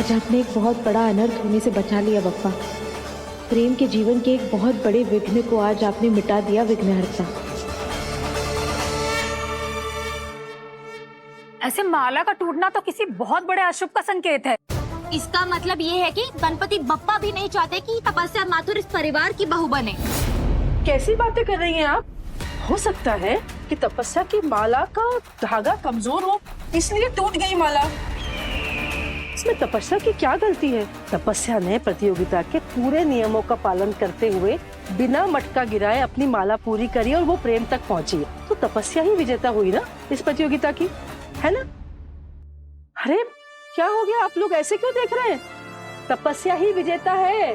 आज आपने एक बहुत बड़ा अनर्थ होने से बचा लिया बप्पा। प्रेम के जीवन के एक बहुत बड़े विघ्न को आज आपने मिटा दिया विघ्नहर्ता। ऐसे माला का टूटना तो किसी बहुत बड़े अशुभ का संकेत है। इसका मतलब ये है कि गणपति बप्पा भी नहीं चाहते कि तपस्या माथुर इस परिवार की बहू बने। कैसी बातें कर रही हैं आप? हो सकता है कि तपस्या की माला का धागा कमजोर हो, इसलिए टूट गई माला। इसमें तपस्या की क्या गलती है? तपस्या ने प्रतियोगिता के पूरे नियमों का पालन करते हुए बिना मटका गिराए अपनी माला पूरी करी और वो प्रेम तक पहुंची। तो तपस्या ही विजेता हुई ना इस प्रतियोगिता की, है ना? अरे क्या हो गया, आप लोग ऐसे क्यों देख रहे हैं? तपस्या ही विजेता है।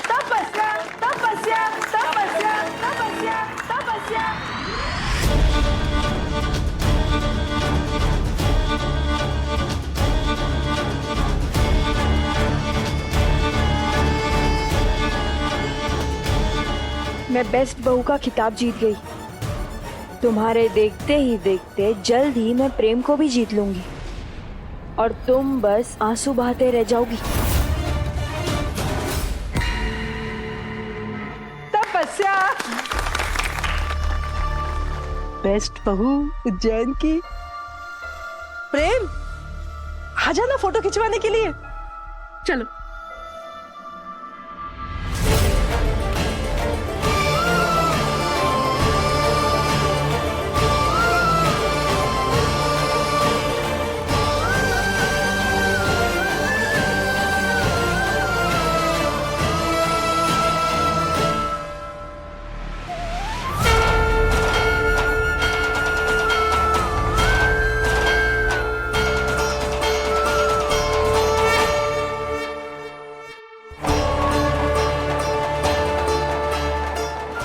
तपस्या तपस्या तपस्या तपस्या तपस्या। मैं बेस्ट बहू का खिताब जीत गई। तुम्हारे देखते ही देखते जल्द ही मैं प्रेम को भी जीत लूंगी और तुम बस आंसू बहाते रह जाओगी। तपस्या बेस्ट बहू उज्जैन की। प्रेम आ जाना फोटो खिंचवाने के लिए। चलो।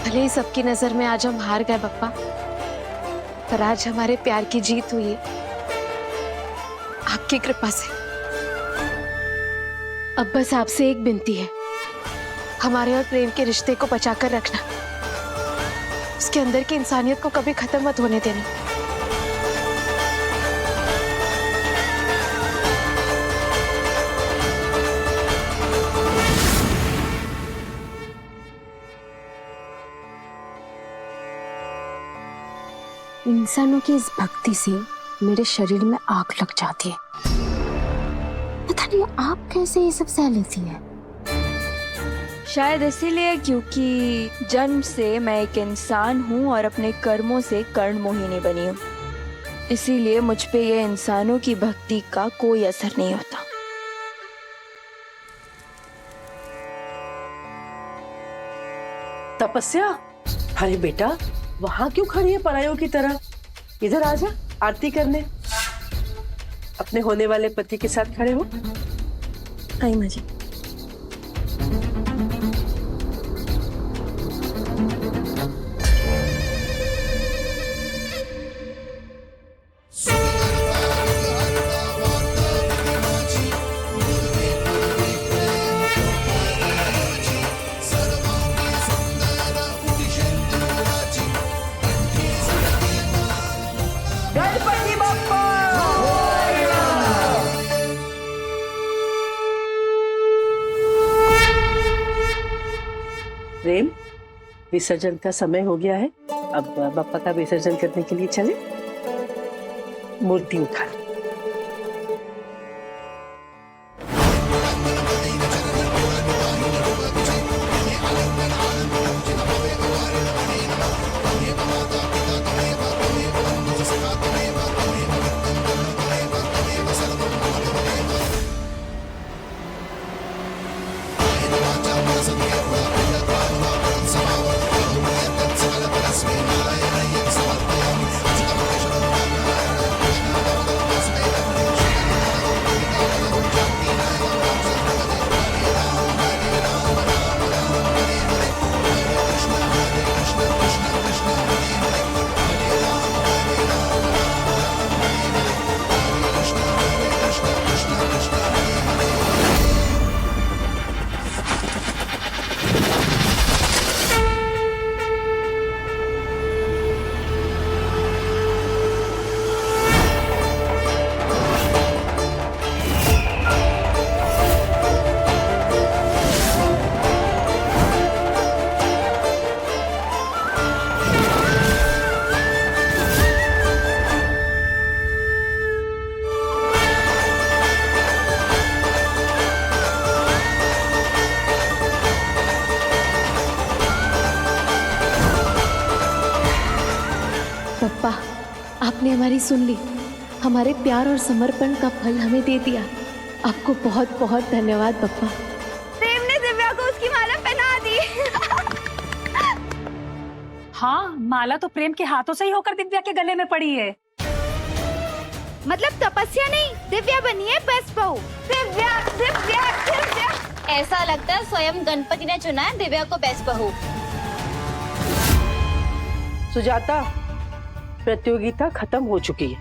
भले ही सबकी नजर में आज हम हार गए बप्पा, पर आज हमारे प्यार की जीत हुई है आपकी कृपा से। अब बस आपसे एक विनती है, हमारे और प्रेम के रिश्ते को बचाकर रखना। उसके अंदर की इंसानियत को कभी खत्म मत होने देना। इंसानों की इस भक्ति से मेरे शरीर में आग लग जाती है। पता नहीं आप कैसे ये सब सह लेती है। शायद इसीलिए क्योंकि जन्म से मैं एक इंसान हूँ और अपने कर्मों से कर्ण मोहिनी बनी हूँ, इसीलिए मुझ पे ये इंसानों की भक्ति का कोई असर नहीं होता। तपस्या, अरे बेटा वहां क्यों खड़ी है परायों की तरह? इधर आजा आरती करने। अपने होने वाले पति के साथ खड़े हो। आई माँ जी। गणपति बप्पा प्रेम, विसर्जन का समय हो गया है। अब बप्पा का विसर्जन करने के लिए चले। मूर्ति उठा। पप्पा, आपने हमारी सुन ली, हमारे प्यार और समर्पण का फल हमें दे दिया। आपको बहुत बहुत धन्यवाद पप्पा। प्रेम ने दिव्या को उसकी माला पहना दी। हाँ, माला तो प्रेम के हाथों से ही होकर दिव्या के गले में पड़ी है। मतलब तपस्या नहीं, दिव्या बनी है बेस्ट बहू। दिव्या दिव्या दिव्या। ऐसा लगता है स्वयं गणपति ने चुना है दिव्या को बेस्ट बहू। सुजाता, प्रतियोगिता खत्म हो चुकी है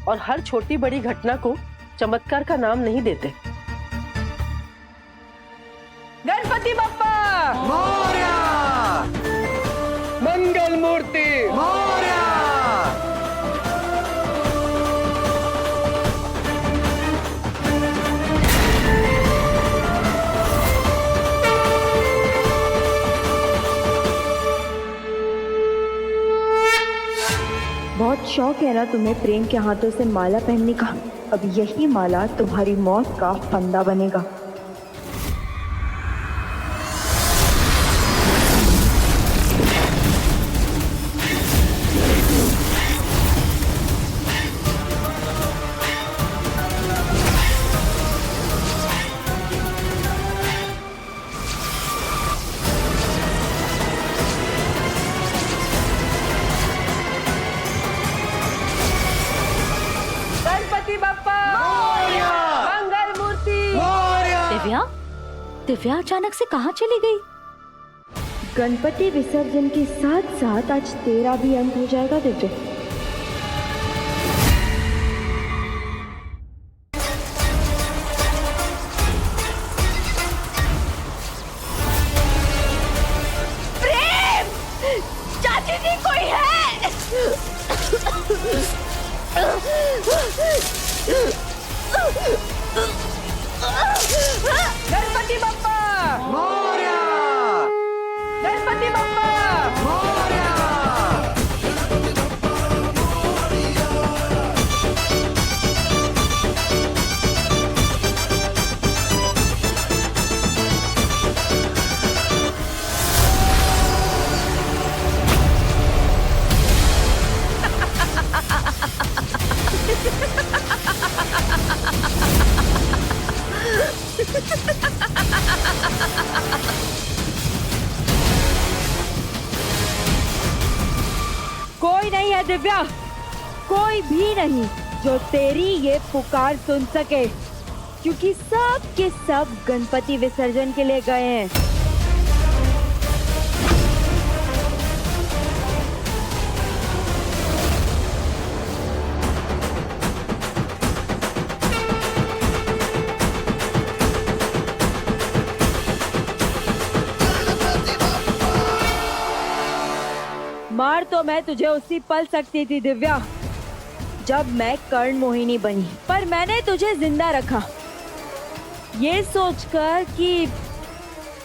और हर छोटी बड़ी घटना को चमत्कार का नाम नहीं देते। गणपति बप्पा मोरया, मंगल मूर्ति मोरया। बहुत शौक है ना तुम्हें प्रेम के हाथों से माला पहनने का। अब यही माला तुम्हारी मौत का फंदा बनेगा। गणपति बप्पा मंगल मूर्ति। दिव्या, दिव्या अचानक से कहाँ चली गई? गणपति विसर्जन के साथ साथ आज तेरा भी अंत हो जाएगा दिव्या। चाची जी कोई है? गणपति बप्पा मोरया, गणपति बप्पा मोरया। कोई नहीं है दिव्या, कोई भी नहीं जो तेरी ये पुकार सुन सके, क्योंकि सब के सब गणपति विसर्जन के लिए गए हैं। मार तो मैं तुझे उसी पल सकती थी दिव्या, जब मैं कर्ण मोहिनी बनी, पर मैंने तुझे जिंदा रखा ये सोचकर कि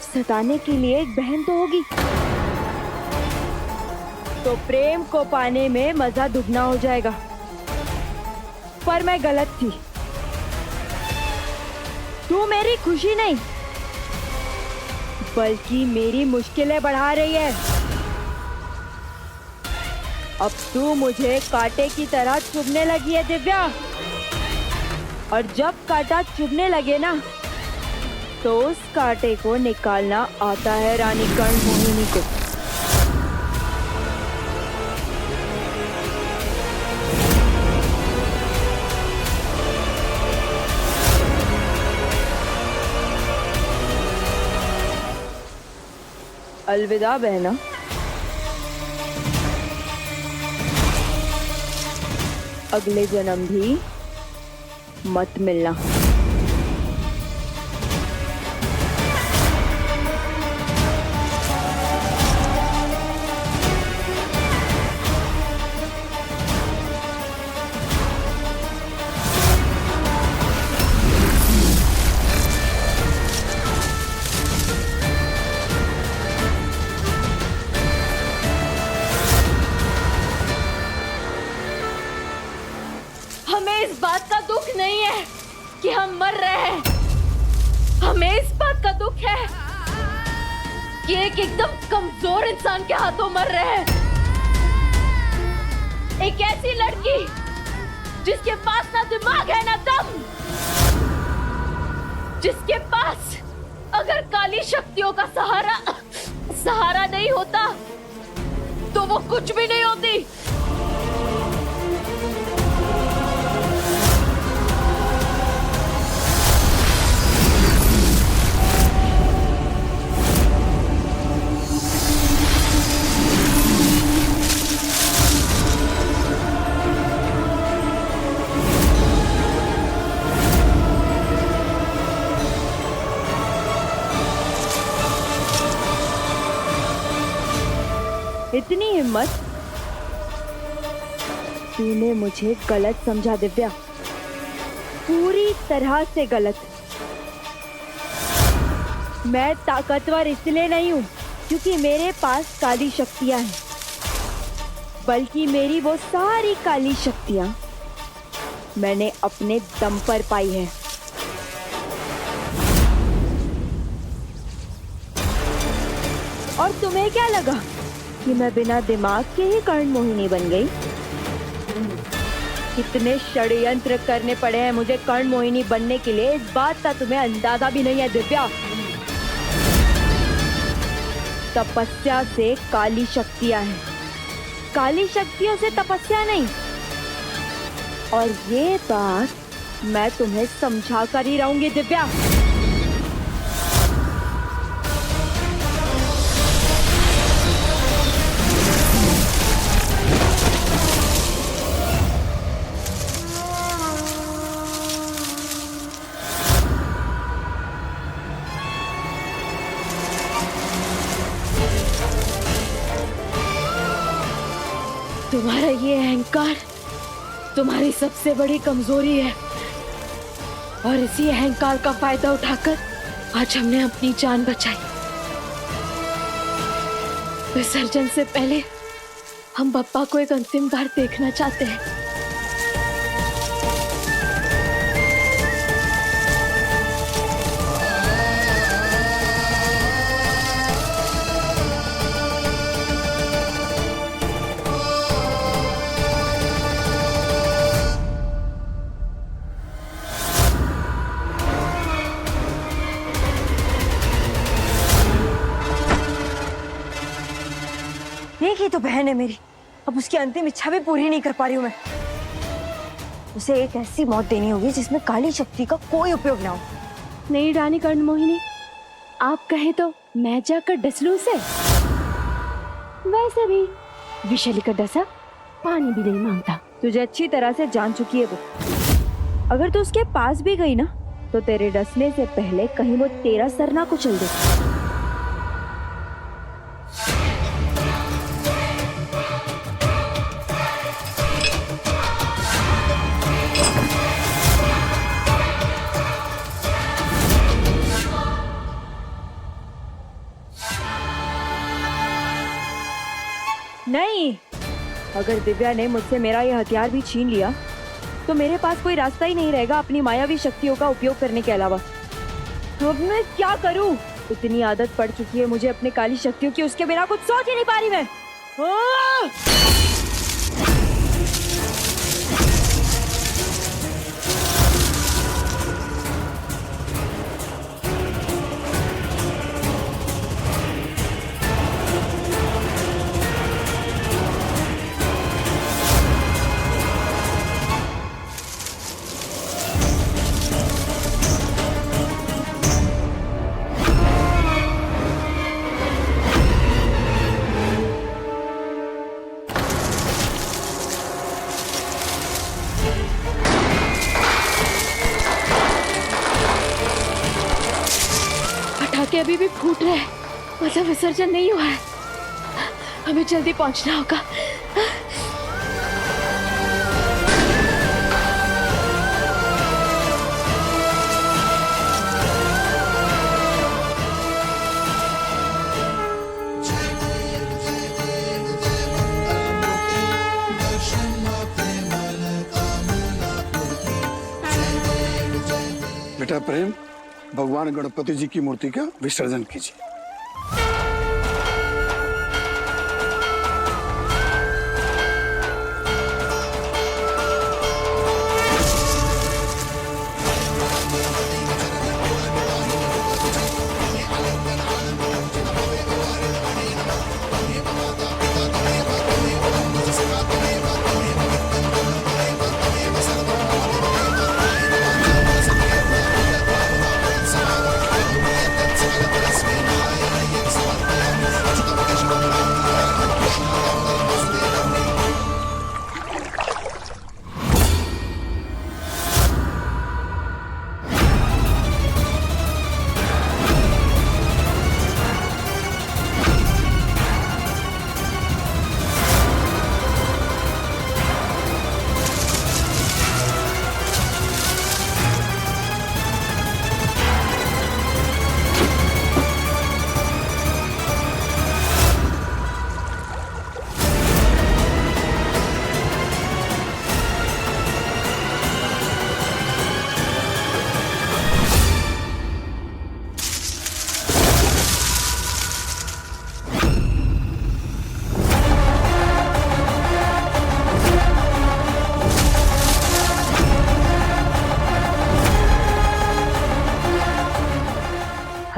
सताने के लिए एक बहन तो होगी, तो प्रेम को पाने में मजा दुगना हो जाएगा। पर मैं गलत थी। तू मेरी खुशी नहीं बल्कि मेरी मुश्किलें बढ़ा रही है। अब तू मुझे कांटे की तरह चुभने लगी है दिव्या, और जब कांटा चुभने लगे ना तो उस कांटे को निकालना आता है रानी कर्ण मोहिनी को। अलविदा बहना। अगले जन्म भी मत मिलना। हमें इस बात का दुख नहीं है कि हम मर रहे हैं, हमें इस बात का दुख है कि एक एकदम कमजोर इंसान के हाथों मर रहे हैं। ऐसी लड़की जिसके पास ना दिमाग है ना दम, जिसके पास अगर काली शक्तियों का सहारा नहीं होता तो वो कुछ भी नहीं होती। इतनी हिम्मत? तूने मुझे गलत समझा दिव्या, पूरी तरह से गलत। मैं ताकतवर इसलिए नहीं हूँ क्योंकि मेरे पास काली शक्तियाँ हैं, बल्कि मेरी वो सारी काली शक्तियाँ मैंने अपने दम पर पाई है। और तुम्हें क्या लगा कि मैं बिना दिमाग के ही कर्ण मोहिनी बन गई? कितने षड्यंत्र करने पड़े हैं मुझे कर्ण मोहिनी बनने के लिए, इस बात का तुम्हें अंदाजा भी नहीं है दिव्या। तपस्या से काली शक्तियां हैं, काली शक्तियों से तपस्या नहीं। और ये बात मैं तुम्हें समझा कर ही रहूंगी दिव्या। तुम्हारा ये अहंकार तुम्हारी सबसे बड़ी कमजोरी है, और इसी अहंकार का फायदा उठाकर आज हमने अपनी जान बचाई। विसर्जन से पहले हम बप्पा को एक अंतिम बार देखना चाहते हैं। एक ही तो बहन है मेरी, अब उसकी अंतिम इच्छा भी पूरी नहीं कर पा रही हूँ मैं। उसे एक ऐसी मौत देनी होगी जिसमें काली शक्ति का कोई उपयोग ना हो। नहीं रानी कर्ण मोहिनी, आप कहें तो मैं जाकर डस लूं उसे। वैसे भी विशैली का डसा पानी भी नहीं मांगता। तुझे अच्छी तरह से जान चुकी है वो। अगर तू उसके पास भी गई ना तो तेरे डसने से पहले कहीं वो तेरा सर ना कुचल दे। नहीं, अगर दिव्या ने मुझसे मेरा ये हथियार भी छीन लिया तो मेरे पास कोई रास्ता ही नहीं रहेगा अपनी मायावी शक्तियों का उपयोग करने के अलावा। तो अब मैं क्या करूं? इतनी आदत पड़ चुकी है मुझे अपने काली शक्तियों की, उसके बिना कुछ सोच ही नहीं पा रही मैं। पटाखे अभी भी फूट रहे हैं, मतलब विसर्जन नहीं हुआ है। हमें जल्दी पहुंचना होगा। बेटा प्रेम, भगवान गणपति जी की मूर्ति का विसर्जन कीजिए।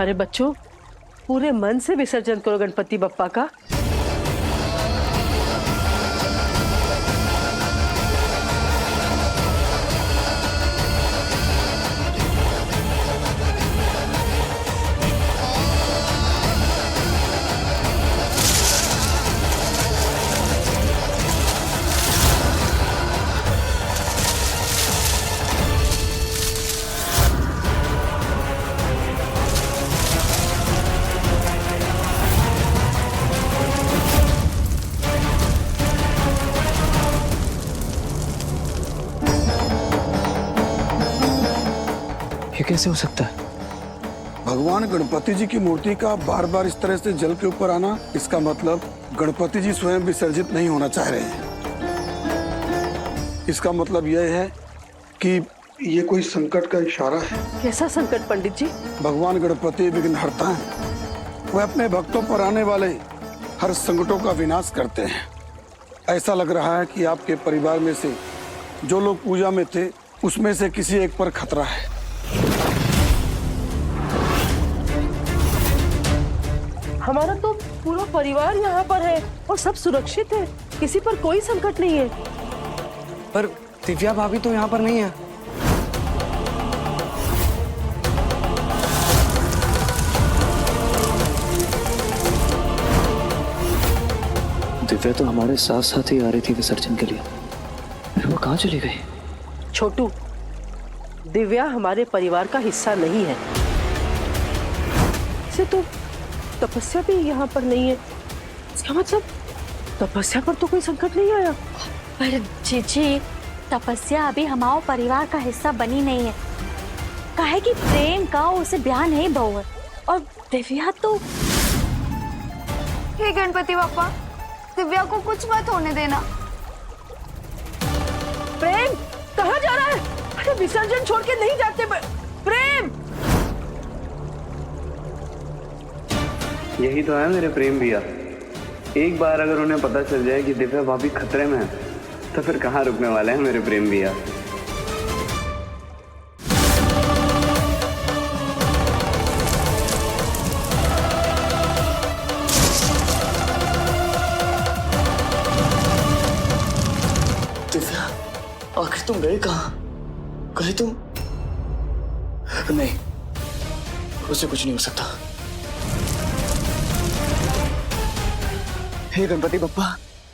अरे बच्चों, पूरे मन से विसर्जन करो गणपति बप्पा का। ये कैसे हो सकता है? भगवान गणपति जी की मूर्ति का बार बार इस तरह से जल के ऊपर आना, इसका मतलब गणपति जी स्वयं विसर्जित नहीं होना चाह रहे हैं। इसका मतलब यह है कि ये कोई संकट का इशारा है। कैसा संकट पंडित जी? भगवान गणपति विघ्नहर्ता हैं। वह अपने भक्तों पर आने वाले हर संकटों का विनाश करते हैं। ऐसा लग रहा है कि आपके परिवार में से जो लोग पूजा में थे, उसमें से किसी एक पर खतरा है। हमारा तो पूरा परिवार यहाँ पर है और सब सुरक्षित है, किसी पर कोई संकट नहीं है। पर दिव्या भाभी तो यहाँ पर नहीं है। दिव्या तो हमारे साथ साथ ही आ रही थी विसर्जन के लिए, फिर वो कहाँ चली गई? छोटू, दिव्या हमारे परिवार का हिस्सा नहीं है। इसे तो तपस्या भी यहाँ पर नहीं है। इसका मतलब तपस्या पर तो कोई संकट नहीं आया। पर जीजी, तपस्या अभी हमारे परिवार का हिस्सा बनी नहीं है। काहे कि प्रेम का उसे ब्याह नहीं बहु है, और दिव्या तो। हे गणपति बापा, दिव्या को कुछ मत होने देना। प्रेम कहाँ जा रहा है? अरे विसर्जन छोड़ के नहीं जाते प्रेम। यही तो है मेरे प्रेम भैया। एक बार अगर उन्हें पता चल जाए कि दिव्या भाभी खतरे में है, तो फिर कहाँ रुकने वाले हैं मेरे प्रेम भैया। दिव्या, आखिर तुम गए कहाँ? गए तुम? नहीं, उससे कुछ नहीं हो सकता। हे गणपति बप्पा,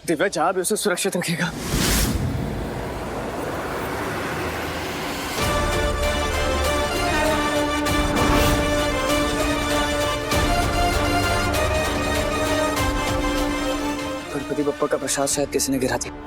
दिव्या जहाँ भी उसे सुरक्षित रखेगा। गणपति बप्पा का प्रसाद शायद किसी ने गिरा दिया।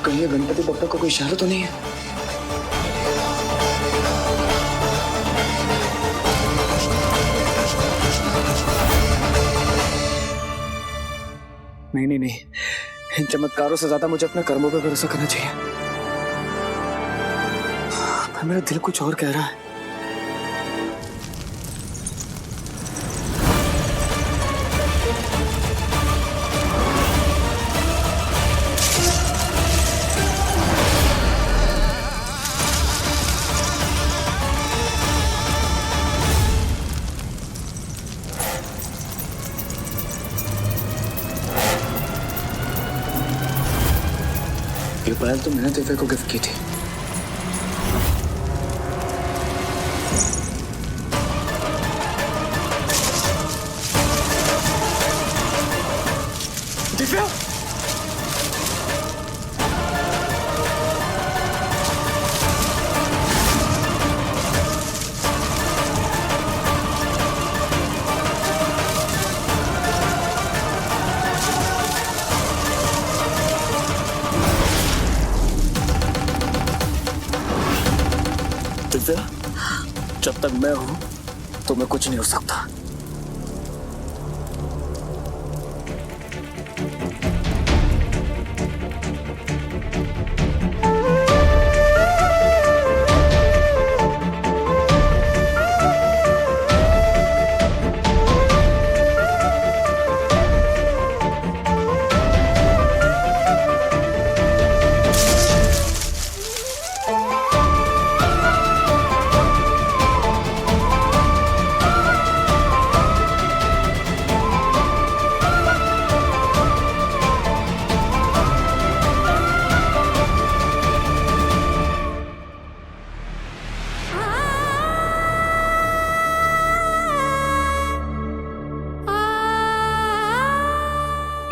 कहीं गणपति बप्पा का कोई इशारा तो नहीं है? नहीं, इन चमत्कारों से ज्यादा मुझे अपने कर्मों पर भरोसा करना चाहिए। पर मेरा दिल कुछ और कह रहा है। ये पायल तो मैंने दिव्या को गिफ्ट की थी। दिव्या, जब मैं हूं तो मैं कुछ नहीं हो सकता।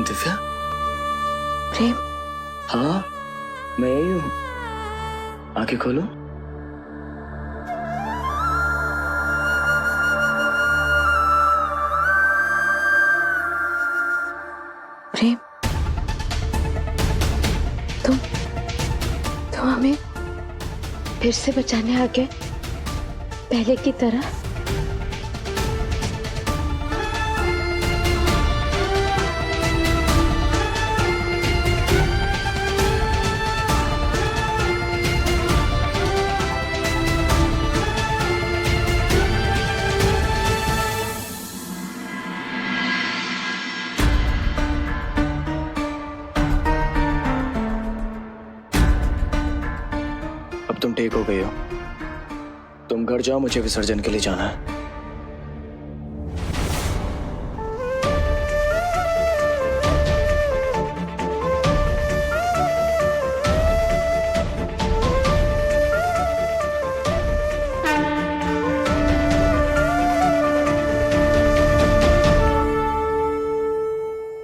दिव्या? प्रेम, हाँ, मैं यही हूँ। आंखें खोलो। प्रेम, तुम हमें फिर से बचाने आ गए, पहले की तरह। अब तुम ठीक हो गई हो, तुम घर जाओ, मुझे विसर्जन के लिए जाना है।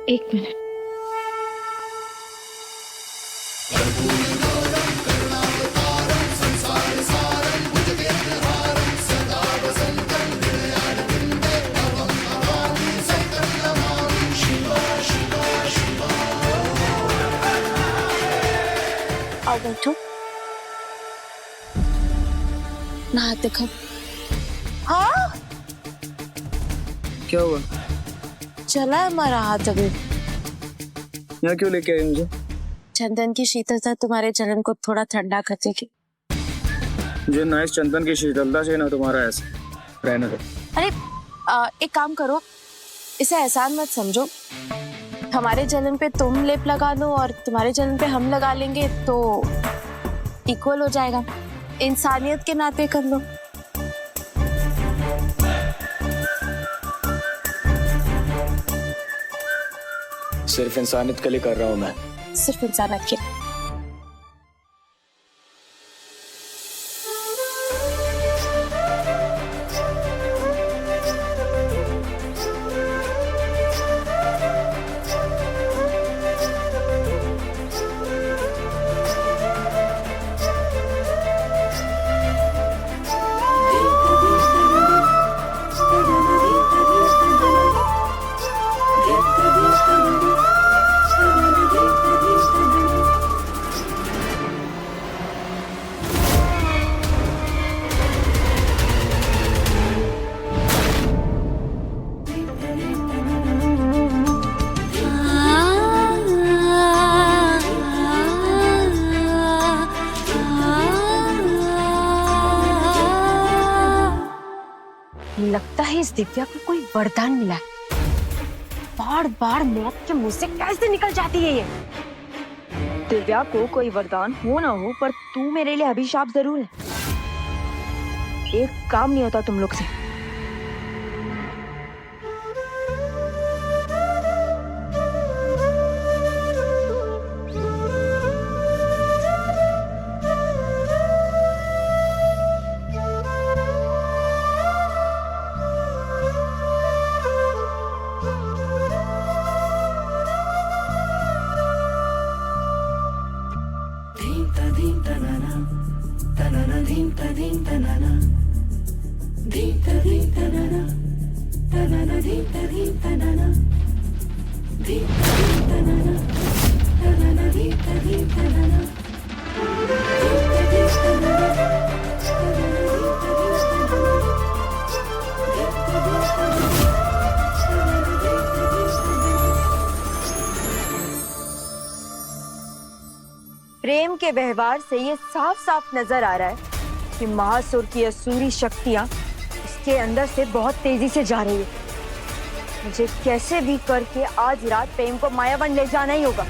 एक मिनट। आओ बैठो। नहाते कब? हाँ, क्या हुआ? चला है हमारा हाथ अभी। यहाँ क्यों लेके आई मुझे? चंदन की शीतलता तुम्हारे जलन को थोड़ा ठंडा कर देगी। मुझे ना इस चंदन की शीतलता से ना तुम्हारा ऐसा रहने दो। अरे एक काम करो, इसे एहसान मत समझो। हमारे जलन पे तुम लेप लगा लो और तुम्हारे जलन पे हम लगा लेंगे तो इक्वल हो जाएगा। इंसानियत के नाते कर लो। सिर्फ इंसानियत के लिए कर रहा हूँ मैं। सिर्फ इंसानियत के। लगता है इस दिव्या को कोई वरदान मिला है। बार बार मौत के मुंह से कैसे निकल जाती है ये? दिव्या को कोई वरदान हो ना हो, पर तू मेरे लिए अभिशाप जरूर है। एक काम नहीं होता तुम लोग से। के व्यवहार से ये साफ साफ नजर आ रहा है कि महासुर की असुरी शक्तियां इसके अंदर से बहुत तेजी से जा रही है। मुझे कैसे भी करके आज रात प्रेम को मायावन ले जाना ही होगा।